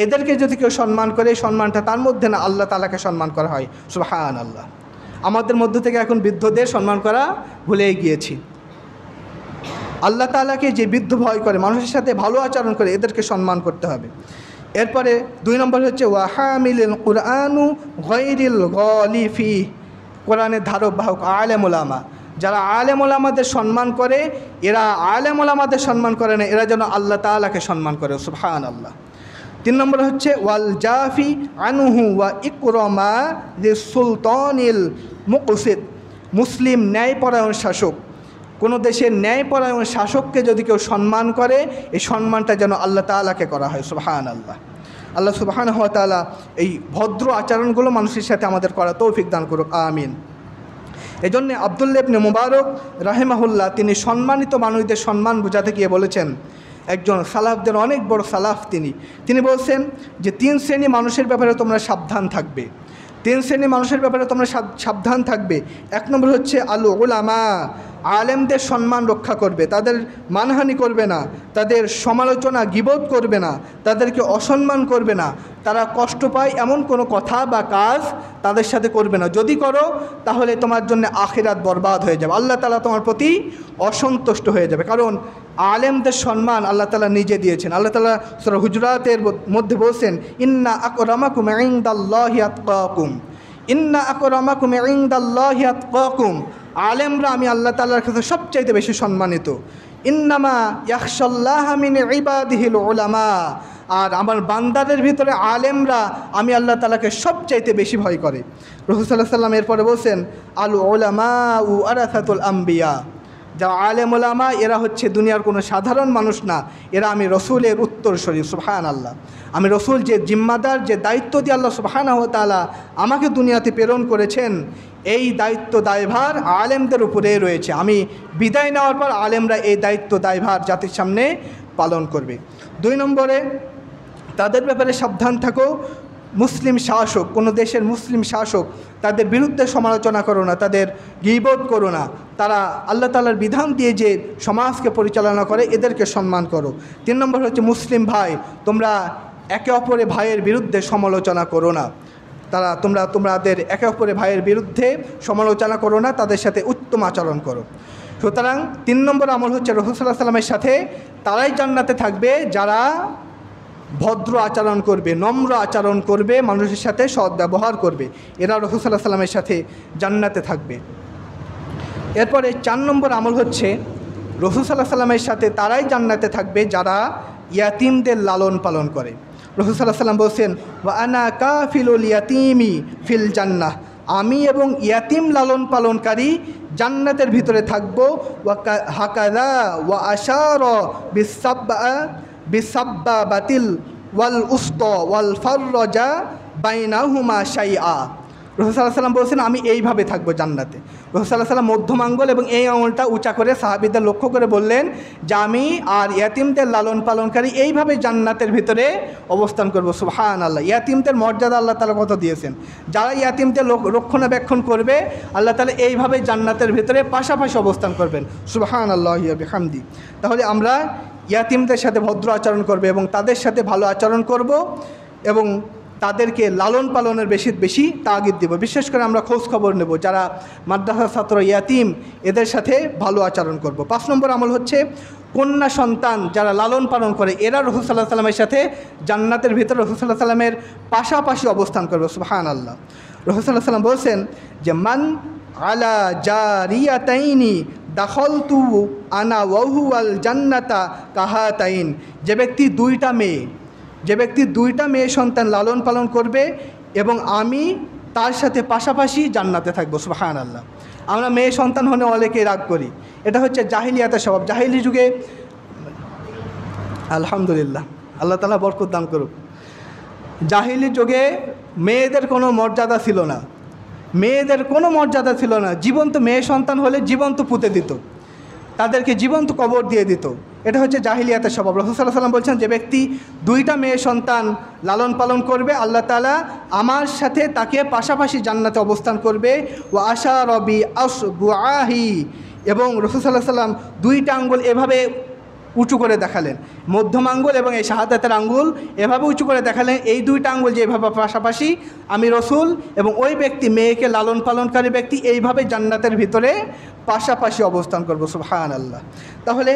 এদেরকে যদি কেউ সম্মান করে, এই সম্মানটা তার মধ্যে না, আল্লাহ তাআলাকে সম্মান করা হয়। সুবহানাল্লাহ। আমাদের মধ্য থেকে এখন বৃদ্ধদের সম্মান করা ভুলেই গিয়েছি। আল্লাহ তাআলাকে যে বৃদ্ধ ভয় করে, মানুষের সাথে ভালো আচরণ করে, এদেরকে সম্মান করতে হবে। এরপরে 2 নম্বর হচ্ছে ওয়াহামিলিল কুরআনু গায়রিল গালিফি, কোরআনের ধারক বাহক আলেম ওলামা। যারা আলেম ওলামাদের সম্মান করে, এরা আলেম ওলামাদের সম্মান করে না, এরা যেন আল্লাহ তাআলাকে সম্মান করে। সুবহানাল্লাহ। 3 নম্বর হচ্ছে ওয়াল জাফি আনহু ওয়া ইকরামা লিসুলতানিল মুকসিদ, মুসলিম ন্যায়পরায়ণ শাসক। কোনো দেশের ন্যায়পরায়ণ শাসককে যদি কেউ সম্মান করে, এই সম্মানটা যেন আল্লাহ তাআলাকে করা হয়। সুবহানাল্লাহ। আল্লাহ সুবহানাহু ওয়া তাআলা এই ভদ্র আচরণগুলো মানুষের সাথে আমাদের করা তৌফিক দান করুক, আমিন। এজন্য আব্দুল্লাহ ইবনে মুবারক রাহিমাহুল্লাহ তিনি সম্মানিত মানুষদের সম্মান বোঝাতে গিয়ে বলেছেন, একজন সালাফদের অনেক বড় সালাফ তিনি বলছেন যে 3 শ্রেণী মানুষের ব্যাপারে তোমরা সাবধান থাকবে। 3 শ্রেণী মানুষের ব্যাপারে তোমরা সাবধান থাকবে। 1 নম্বর হচ্ছে আল উলামা, আলেমদের সম্মান রক্ষা করবে, তাদের মানহানি করবে না, তাদের সমালোচনা গীবত করবে না, তাদেরকে অসম্মান করবে না, তারা কষ্ট পায় এমন কোনো কথা বা কাজ তাদের সাথে করবে না। যদি করো তাহলে তোমার জন্য আখিরাত বরবাদ হয়ে যাবে, আল্লাহ তাআলা তোমার প্রতি অসন্তুষ্ট হয়ে যাবে। কারণ আলেমদের সম্মান আল্লাহ তাআলা নিজে দিয়েছেন। আল্লাহ তাআলা সূরা হুজুরাতের মধ্যে বলছেন, ইন্না আকরামাকুম ইনদাল্লাহি আতকাকুম, ইন্না আকরামাকুম ইনদাল্লাহি আতকাকুম, আলেমরা আমি আল্লাহ তাআলার কাছে সবচাইতে বেশি সম্মানিত। ইন্নামা ইয়াখশাল্লাহা মিন ইবাদিহিল উলামা, আর আমার বান্দাদের ভিতরে আলেমরা আমি আল্লাহ তাআলাকে সবচাইতে বেশি ভয় করে। রাসূল সাল্লাল্লাহু আলাইহি ওয়াসাল্লাম এরপরে বলছেন, আল উলামা ওয়ারাসাতুল আম্বিয়া, যারা আলেম ওলামা এরা হচ্ছে দুনিয়ার কোনো সাধারণ মানুষ না, এরা আমি রসুলের উত্তরসূরি। সুবহানাল্লাহ। আমি রসুল যে জিম্মাদার, যে দায়িত্ব দিয়ে আল্লাহ সুবহানাহু ওয়া তাআলা আমাকে দুনিয়াতে প্রেরণ করেছেন, এই দায়িত্ব দায়ভার আলেমদের উপরে রয়েছে। আমি বিদায় নেওয়ার পর আলেমরা এই দায়িত্ব দায়ভার জাতির সামনে পালন করবে। 2 নম্বরে তাদের ব্যাপারে সাবধান থাকো, মুসলিম শাসক, কোনো দেশের মুসলিম শাসক, তাদের বিরুদ্ধে সমালোচনা করো না, তাদের গীবত করো না। তারা আল্লাহ তাআলার বিধান দিয়ে যে সমাজকে পরিচালনা করে, এদেরকে সম্মান করো। 3 নম্বর হচ্ছে মুসলিম ভাই, তোমরা একে অপরের ভাইয়ের বিরুদ্ধে সমালোচনা করো না। তোমাদের একে অপরের ভাইয়ের বিরুদ্ধে সমালোচনা করো না, তাদের সাথে উত্তম আচরণ করো। সুতরাং 3 নম্বর আমল হচ্ছে রাসূল সাল্লাল্লাহু আলাইহি ওয়াসাল্লামের সাথে তারাই জান্নাতে থাকবে যারা ভদ্র আচরণ করবে, নম্র আচরণ করবে, মানুষের সাথে সৎ ব্যবহার করবে, এরা রাসূল সাল্লাল্লাহু আলাইহি ওয়াসাল্লামের সাথে জান্নাতে থাকবে। এরপরে 4 নম্বর আমল হচ্ছে রাসূল সাল্লাল্লাহু আলাইহি ওয়াসাল্লামের সাথে তারাই জান্নাতে থাকবে যারা ইয়াতিমদের লালন পালন করে। রাসূল সাল্লাল্লাহু আলাইহি ওয়াসাল্লাম বলছেন, ওয়া আনা কাফিলুল ইয়াতিমি ফিল জান্নাহ, আমি এবং ইয়াতিম লালন পালনকারী জান্নাতের ভিতরে থাকবো। হাকাদা ওয়া আশারা বিসাব্বাতিল ওয়াল উস্তা ওয়াল ফাররাজা বাইনাহুমা শাইআ। রাসূল সাল্লাল্লাহু আলাইহি ওয়াসাল্লাম বলছেন, আমি এইভাবে থাকবো জান্নাতে। রাসূল সাল্লাল্লাহু আলাইহি ওয়াসাল্লাম মধ্যম আঙ্গুল এবং এই আঙুলটা উঁচা করে সাহাবীদের লক্ষ্য করে বললেন যে আমি আর ইয়াতিমদের লালন পালনকারী এইভাবে জান্নাতের ভিতরে অবস্থান করব। সুবহানাল্লাহ। ইয়াতিমদের মর্যাদা আল্লাহ তাআলা কত দিয়েছেন। যারা ইয়াতিমদের রক্ষণাবেক্ষণ করবে, আল্লাহ তাআলা এইভাবে জান্নাতের ভিতরে পাশাপাশি অবস্থান করবেন। সুবহানাল্লাহি ওয়া বিহামদি। তাহলে আমরা ইয়াতিমদের সাথে ভদ্র আচরণ করব এবং তাদের সাথে ভালো আচরণ করব এবং তাদেরকে লালন পালনের বেশি তাগিদ দেব। বিশেষ করে আমরা খোঁজ খবর নেব যারা মাদ্রাসা ছাত্র, ইয়াতিম, এদের সাথে ভালো আচরণ করব। 5 নম্বর আমল হচ্ছে কন্যা সন্তান যারা লালন পালন করে, এরা রাসূল সাল্লাল্লাহু আলাইহি ওয়াসাল্লামের সাথে জান্নাতের ভিতরে রাসূল সাল্লাল্লাহু আলাইহি ওয়াসাল্লামের পাশাপাশি অবস্থান করবে। সুবহানাল্লাহ। রাসূল সাল্লাল্লাহু আলাইহি ওয়াসাল্লাম বলছেন যে মান আলা জারিয়াতাইনি দাখালতু আনা ওয়া হুয়াল জান্নাতা কাহাতাইন, যে ব্যক্তি 2টা মেয়ে সন্তান লালন পালন করবে এবং আমি তার সাথে পাশাপাশি জান্নাতে থাকবো। সুবহানাল্লাহ। আমরা মেয়ে সন্তান হলে অনেকেই রাগ করি, এটা হচ্ছে জাহিলিয়াতের স্বভাব। জাহিলি যুগে, আলহামদুলিল্লাহ, আল্লাহ তাআলা বরকত দান করুক, জাহিলি যুগে মেয়েদের কোনো মর্যাদা ছিল না। মেয়েদের কোনো মর্যাদা ছিল না, জীবন্ত মেয়ে সন্তান হলে জীবন্ত পুঁতে দিত, তাদেরকে জীবন্ত কবর দিয়ে দিত। এটা হচ্ছে জাহিলিয়াতের স্বভাব। রাসূল সাল্লাল্লাহু আলাইহি ওয়াসাল্লাম বলছেন, যে ব্যক্তি 2টা মেয়ে সন্তান লালন পালন করবে, আল্লাহ তাআলা আমার সাথে তাকে পাশাপাশি জান্নাতে অবস্থান করবে। ওয়া আশারা বি আসবুআহি, এবং রাসূল সাল্লাল্লাহু আলাইহি ওয়াসাল্লাম 2টা আঙ্গুল এভাবে উঁচু করে দেখালেন, মধ্যম আঙ্গুল এবং এই শাহাদাতের আঙ্গুল এভাবে উঁচু করে দেখালেন, এই 2টা আঙ্গুল যে এভাবে পাশাপাশি, আমি রসুল এবং ওই ব্যক্তি মেয়েকে লালন পালনকারী ব্যক্তি এইভাবে জান্নাতের ভিতরে পাশাপাশি অবস্থান করব। সুবহানাল্লাহ। তাহলে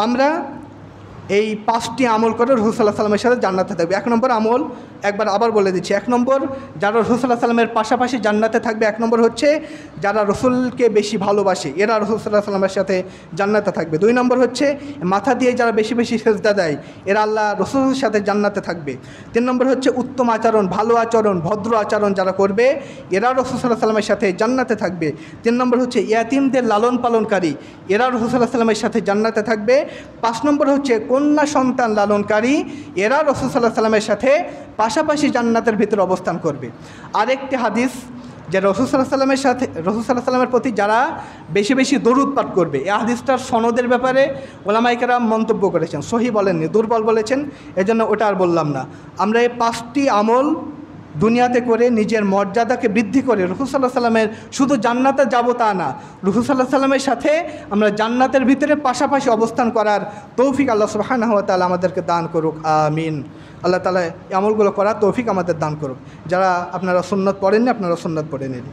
আমরা এই 5টি আমল করে রাসূল সাল্লাল্লাহু আলাইহি ওয়াসাল্লামের সাথে জান্নাতে থাকবে। 1 নম্বর আমল, একবার আবার বলে দিচ্ছি, 1 নম্বর যারা রাসূল সাল্লাল্লাহু আলাইহি ওয়াসাল্লামের পাশাপাশি জান্নাতে থাকবে, 1 নম্বর হচ্ছে যারা রসুলকে বেশি ভালোবাসে, এরা রাসূল সাল্লাল্লাহু আলাইহি ওয়াসাল্লামের সাথে জান্নাতে থাকবে। 2 নম্বর হচ্ছে মাথা দিয়ে যারা বেশি বেশি সেজদা দেয়, এরা আল্লাহ রসুলের সাথে জান্নাতে থাকবে। 3 নম্বর হচ্ছে উত্তম আচরণ, ভালো আচরণ, ভদ্র আচরণ যারা করবে, এরা রাসূল সাল্লাল্লাহু আলাইহি ওয়াসাল্লামের সাথে জান্নাতে থাকবে। 3 নম্বর হচ্ছে ইয়াতীমদের লালন পালনকারী, এরা রাসূল সাল্লাল্লাহু আলাইহি ওয়াসাল্লামের সাথে জান্নাতে থাকবে। 5 নম্বর হচ্ছে কন্যা সন্তান লালনকারী, এরা রাসূল সাল্লাল্লাহু আলাইহি ওয়াসাল্লামের সাথে পাশাপাশি জান্নাতের ভিতরে অবস্থান করবে। আরেকটি হাদিস, যে রাসূল সাল্লাল্লাহু আলাইহি ওয়াসাল্লামের সাথে, রাসূল সাল্লাল্লাহু আলাইহি ওয়াসাল্লামের প্রতি যারা বেশি বেশি দরুদ পাঠ করবে, এই হাদিসটার সনদের ব্যাপারে উলামায়ে কেরাম মন্তব্য করেছেন, সহিহ বলেননি, দুর্বল বলেছেন, এজন্য ওটা আর বললাম না। আমরা এই 5টি আমল দুনিয়াতে করে নিজের মর্যাদাকে বৃদ্ধি করে রাসূল সাল্লাল্লাহু আলাইহি ওয়াসাল্লামের শুধু জান্নাতে যাব তা না, রাসূল সাল্লাল্লাহু আলাইহি ওয়াসাল্লামের সাথে আমরা জান্নাতের ভিতরে পাশাপাশি অবস্থান করার তৌফিক আল্লাহ সুবহানাহু ওয়া তাআলা আমাদেরকে দান করুক, আমিন। আল্লাহ তাআলা এই আমলগুলো করার তৌফিক আমাদের দান করুক। যারা আপনারা সুন্নত পড়েননি, আপনারা সুন্নত পড়ে নিন।